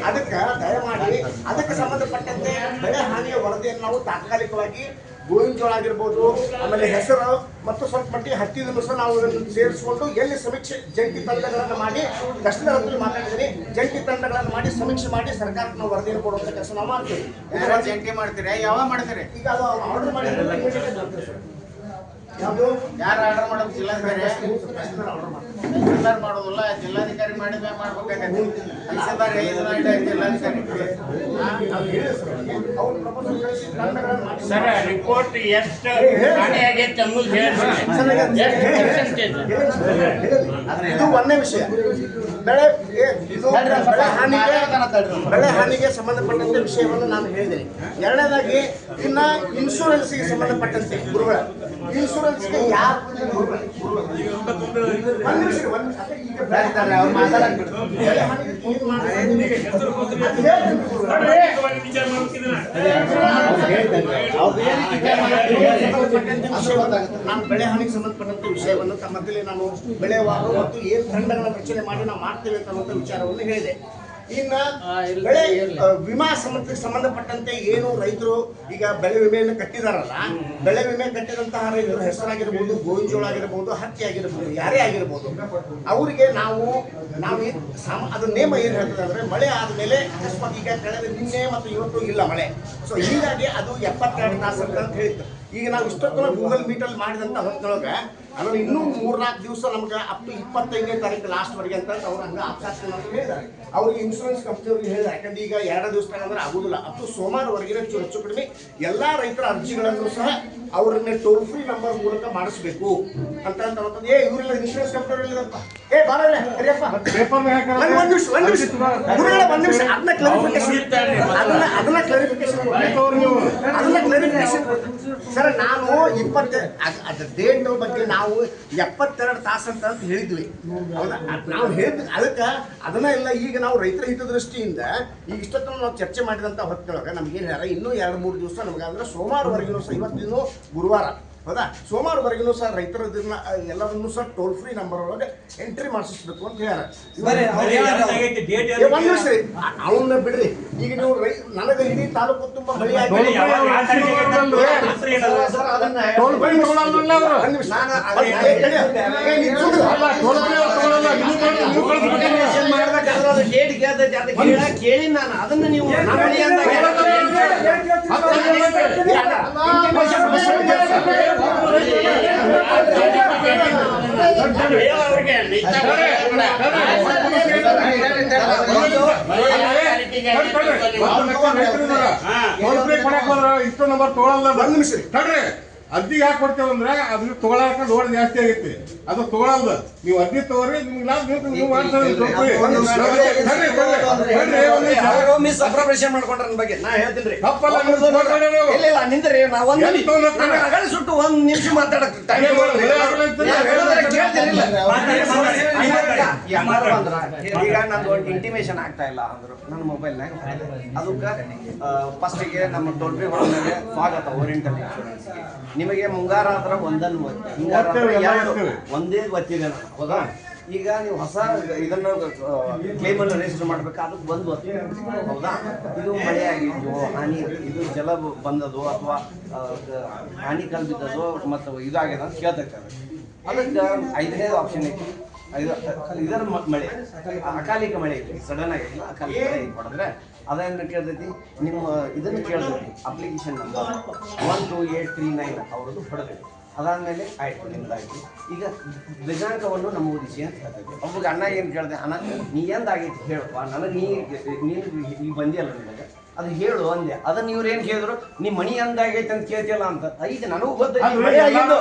ಅದಕ್ಕೆ ದಯಮಾಡಿ ಅದಕ್ಕೆ ಸಂಬಂಧಪಟ್ಟಂತೆ ಬೆಳೆ ಹಾನಿಯ ವರದಿಯನ್ನು ನಾವು ತಾತ್ಕಾಲಿಕವಾಗಿ ಗೋವಿನ ಜೋಳ ಆಗಿರ್ಬೋದು, ಆಮೇಲೆ ಹೆಸರು ಮತ್ತು ಸ್ವಲ್ಪ ಮಟ್ಟಿಗೆ ಹತ್ತಿದನ್ನು ಸಹ ನಾವು ಸೇರಿಸಿಕೊಂಡು ಎಲ್ಲಿ ಸಮೀಕ್ಷೆ ಜಂಟಿ ತಂಡಗಳನ್ನು ಮಾಡಿ ಕಷ್ಟದ ಹೊತ್ತಲ್ಲಿ ಮಾತಾಡಿದ್ದೀನಿ, ಜಂಟಿ ತಂಡಗಳನ್ನು ಮಾಡಿ ಸಮೀಕ್ಷೆ ಮಾಡಿ ಸರ್ಕಾರಕ್ಕೆ ನಾವು ವರದಿಯನ್ನು ಕೊಡುವಂಥ ಕೆಲಸ ನಾವು ಮಾಡ್ತೀವಿ. ಜಂಟಿ ಮಾಡ್ತೀರಿ? ಯಾವಾಗ ಮಾಡ್ತೀರಿ? ಈಗ ಅದು ಆರ್ಡರ್ ಮಾಡಿದ್ರೆ ಯಾವುದು ಯಾರು ಆರ್ಡರ್ ಮಾಡೋದು? ಜಿಲ್ಲಾಧಿಕಾರಿ ಎಲ್ಲರೂ ಮಾಡೋದಿಲ್ಲ, ಜಿಲ್ಲಾಧಿಕಾರಿ ಮಾಡಿದ್ರೆ ಮಾಡ್ಬೇಕಾಗತ್ತೆ. ಜಿಲ್ಲಾಧಿಕಾರಿ ಸರ್ ರಿಪೋರ್ಟ್ ಎಷ್ಟು ಹಾನಿ ಆಗೈತೆ ಅನ್ನೋದು ಇದು ಒಂದೇ ವಿಷಯ. ಬೆಳೆ ಹಾನಿಗೆ ಸಂಬಂಧಪಟ್ಟಂತೆ ವಿಷಯವನ್ನು ನಾನು ಹೇಳಿದ್ದೇನೆ. ಎರಡನೇದಾಗಿ ಇನ್ನ ಇನ್ಶೂರೆನ್ಸ್ಗೆ ಸಂಬಂಧಪಟ್ಟಂತೆ ಗುರುಗಳ ಇನ್ಶೂರೆನ್ಸ್ಗೆ ಯಾರು ನಾನು ಬೆಳೆ ಹಾನಿಗೆ ಸಂಬಂಧಪಟ್ಟಂತೆ ವಿಷಯವನ್ನು ತಮ್ಮಲ್ಲಿ ನಾನು ಬೆಳೆವಾರು ಮತ್ತು ಏನು ತಂಡಗಳನ್ನು ರಚನೆ ಮಾಡಿ ನಾವು ಮಾಡ್ತೇವೆ ಅಂತ ವಿಚಾರವನ್ನು ಹೇಳಿದೆ. ಇನ್ನು ಬೆಳೆ ವಿಮಾ ಸಂಬಂಧಪಟ್ಟಂತೆ ಏನು ರೈತರು ಈಗ ಬೆಳೆ ವಿಮೆಯನ್ನು ಕಟ್ಟಿದಾರಲ್ಲ, ಬೆಳೆ ವಿಮೆ ಕಟ್ಟಿದಂತಹ ರೈತರು ಹೆಸರಾಗಿರ್ಬೋದು, ಗೋವಿನ ಜೋಳ ಆಗಿರ್ಬೋದು, ಹತ್ತಿ ಆಗಿರ್ಬೋದು, ಯಾರೇ ಆಗಿರ್ಬೋದು, ಅವರಿಗೆ ನಾವು ಅದು ನೇಮ ಏನು ಹೇಳ್ತದೆ ಅಂದರೆ ಮಳೆ ಆದಮೇಲೆ ಅಕಸ್ಮಾತ್ ಈಗ ಕಳೆದ ನಿನ್ನೆ ಮತ್ತು ಇವತ್ತು ಇಲ್ಲ ಮಳೆ, ಸೊ ಹೀಗಾಗಿ ಅದು 72 ತಾಸು ಅಂತ ಹೇಳಿತ್ತು. ಈಗ ನಾವು ಇಷ್ಟೊತ್ತನ ಗೂಗಲ್ ಮೀಟಲ್ಲಿ ಮಾಡಿದಂಥ ಹೊತ್ತೊಳಗೆ ಅದನ್ನು ಇನ್ನೂ 3-4 ದಿವಸ ನಮ್ಗೆ ಅಪ್ ಟು 25ನೇ ತಾರೀಕು ಲಾಸ್ಟ್ವರೆಗೆ ಅಂತ ಅವ್ರು ಹಂಗೆ ಅವಕಾಶ ಅಂತ ಹೇಳಿದ್ದಾರೆ. ಅವ್ರಿಗೆ ಇನ್ಶೂರೆನ್ಸ್ ಕಂಪ್ನಿಯವ್ರಿಗೆ ಹೇಳಿದ್ದಾರೆ. ಯಾಕಂದ್ರೆ ಈಗ 2 ದಿವಸ ಅಂದ್ರೆ ಆಗೋದಿಲ್ಲ, ಅಪ್ ಟು ಸೋಮವಾರವರೆಗೆ ಹೆಚ್ಚು ಕಡಿಮೆ ಎಲ್ಲ ರೈತರ ಅರ್ಜಿಗಳನ್ನು ಸಹ ಅವ್ರನ್ನೇ ಟೋಲ್ ಫ್ರೀ ನಂಬರ್ ಮೂಲಕ ಮಾಡಿಸ್ಬೇಕು ಅಂತ ಇವರೆಲ್ಲ ಇನ್ಶೂರೆನ್ಸ್ ಕಂಪ್ನಿಯವ್ರಿಲ್ಲಪ್ಪ ಬಾರಲ್ಲ ಕರಿಯಪ್ಪ ಒಂದ್ ನಿಮಿಷ ಅದನ್ನ ಕ್ಲಾರಿಫಿಕೇಶನ್ ಸರ್. ನಾನು ಡೇಟ್ ಬಗ್ಗೆ ನಾವು 72 ತಾಸು ಅಂತ ಹೇಳಿದ್ವಿ, ಹೌದಾ? ನಾವು ಹೇಳಿದ್ವಿ ಅದಕ್ಕೆ ಅದನ್ನ ಇಲ್ಲ. ಈಗ ನಾವು ರೈತರ ಹಿತದೃಷ್ಟಿಯಿಂದ ಈಗ ಇಷ್ಟೊತ್ತನ ನಾವು ಚರ್ಚೆ ಮಾಡಿದಂಥ ಹೊತ್ತೊಳಗೆ ನಮ್ಗೇನು ಹೇಳ್ಯಾರ, ಇನ್ನೂ 2-3 ದಿವಸ ನಮ್ಗೆ ಅಂದ್ರೆ ಸೋಮವಾರವರೆಗೂ ಸಹ, ಇವತ್ತಿನ ಗುರುವಾರ ಹೌದಾ, ಸೋಮವಾರವರೆಗೂ ಸಹ ರೈತರ ಇದನ್ನ ಎಲ್ಲರನ್ನೂ ಸಹ ಟೋಲ್ ಫ್ರೀ ನಂಬರ್ ಒಳಗೆ ಎಂಟ್ರಿ ಮಾಡಿಸ್ಬೇಕು ಅಂತ ಹೇಳ್ಯಾರ. ಒಂದ್ ನಿಮಿಷ ಅವನ್ನ ಬಿಡ್ರಿ. ಈಗ ನೀವು ನನಗೆ ಇಡೀ ತಾಲೂಕು ತುಂಬಾ ಬಳಿ ಕೇಳಿ ನಾನು ಅದನ್ನ ನೀವು ಇಷ್ಟು ನಂಬರ್ ತೊಗೊಳಲ್ಲ. ಅರ್ಜಿ ಯಾಕೆ ಕೊಡ್ತೇವೆ ಅಂದ್ರೆ ಅದನ್ನ ತೊಗೊಳಕ ಲೋಡ್ ಜಾಸ್ತಿ ಆಗೈತಿ, ಅದು ತೊಗೊಳಲ್ಲ. ನೀವು ಅರ್ಜಿ ತಗೋರಿ, ನಿಮ್ಗೆ ಲಾಭ ಬೇಕು ನೀವು ಮಿಸ್ಅಪ್ರೋಪ್ರಿಯೇಷನ್ ಮಾಡ್ಕೊಂಡ್ರ ನನ್ನ ಬಗ್ಗೆ ನಾ ಹೇಳ್ತೀನಿ. ಇಲ್ಲ ನಿಂದ್ರಿ, ನಾ ಸುಟ್ಟು 1 ನಿಮಿಷ ಮಾತಾಡಕ್ ಈಗ ನಂದು ಇಂಟಿಮೇಷನ್ ಆಗ್ತಾ ಇಲ್ಲ ಅಂದ್ರು ನನ್ನ ಮೊಬೈಲ್ನಾಗ. ಅದಕ್ಕೆ ಫಸ್ಟಿಗೆ ನಮ್ಮ ಟೋಲ್ ಫ್ರೀ ಹೊರಗೆ ಸ್ವಾಗತ ಓರಿಯೆಂಟಲ್ ಇನ್ಶೂರೆನ್ಸ್ಗೆ. ನಿಮಗೆ ಮುಂಗಾರ ಆದ್ರೆ ಒಂದೇ ಒತ್ತಿದೆ ಹೌದಾ? ಈಗ ನೀವು ಹೊಸ ಇದನ್ನ ಕ್ಲೇಮನ್ನು ರಿಜಿಸ್ಟರ್ ಮಾಡ್ಬೇಕು, ಅದಕ್ಕೆ ಒಂದು ಹೌದಾ? ಇದು ಮಳೆ ಆಗಿದ್ದು ಹಾನಿ, ಇದು ಜಲ ಬಂದದು ಅಥವಾ ಹಾನಿ ಕಲ್ಬಿದ್ದದು ಮತ್ತು ಇದಾಗಿದೆ ಅಂತ ಕೇಳ್ತಿರ್ತಾರೆ. ಅದಕ್ಕೆ 5ನೇ ಆಪ್ಷನ್ ಐತಿ. ಇದರ ಮಳೆ ಅಕಾಲಿಕ ಮಳೆ ಐತಿ, ಸಡನ್ ಆಗಿಲ್ಲ, ಅಕಾಲಿಕ ಮಳೆ ಹೊಡೆದ್ರೆ ಅದನ್ನು ಕೇಳ್ತೈತಿ. ನಿಮ್ಮ ಇದನ್ನು ಕೇಳ್ತೈತಿ ಅಪ್ಲಿಕೇಶನ್ ನಂಬರ್ 12839 ಅವ್ರದ್ದು ಹೊಡೆದೈತಿ. ಅದಾದಮೇಲೆ ಆಯ್ತು ನಿಮ್ದಾಯ್ತು. ಈಗ ದಿನಾಂಕವನ್ನು ನಮೂದಿಸಿ ಅಂತ ಹೇಳ್ತೈತಿ. ಒಬ್ಬಗೆ ಅಣ್ಣ ಏನು ಕೇಳಿದೆ, ಅಣ್ಣ ನೀ ಎಂದಾಗೈತಿ ಹೇಳಪ್ಪ, ನನಗೆ ನೀನು ಬಂದಿಯಲ್ಲ ನಿಮಗೆ ಅದು ಹೇಳು ಅಂದೆ. ಅದನ್ನ ಇವ್ರು ಏನು ಕೇಳಿದ್ರು, ನೀ ಮಣಿ ಎಂದಾಗೈತೆ ಅಂತ ಕೇಳ್ತಿಯಲ್ಲ ಅಂತ. ಈಗ ನನಗೂ ಗೊತ್ತೈತಿ ಮಳೆ ಆಗಿದ್ದು.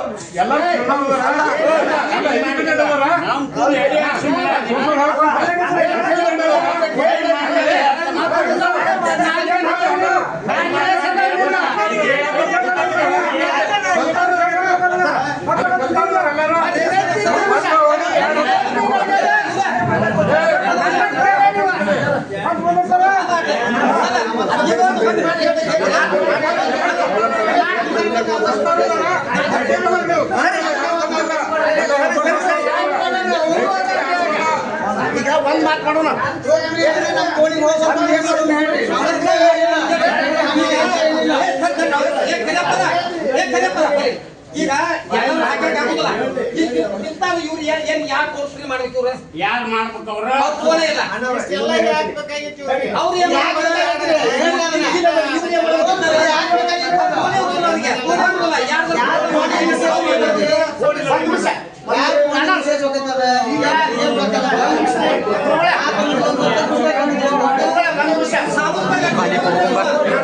ಈಗ ಒಂದ್ ಮಾತು ಮಾಡೋಣ. ಈಗ ಇವ್ರು ಏನ್ ಯಾಕೆ ತೋರಿಸ್ರಿ ಮಾಡ್ಬೇಕು ಇವ್ರು ಯಾರು ಮಾಡ್ಬೇಕು ಅವ್ರ ಅವ್ರು ಏನ್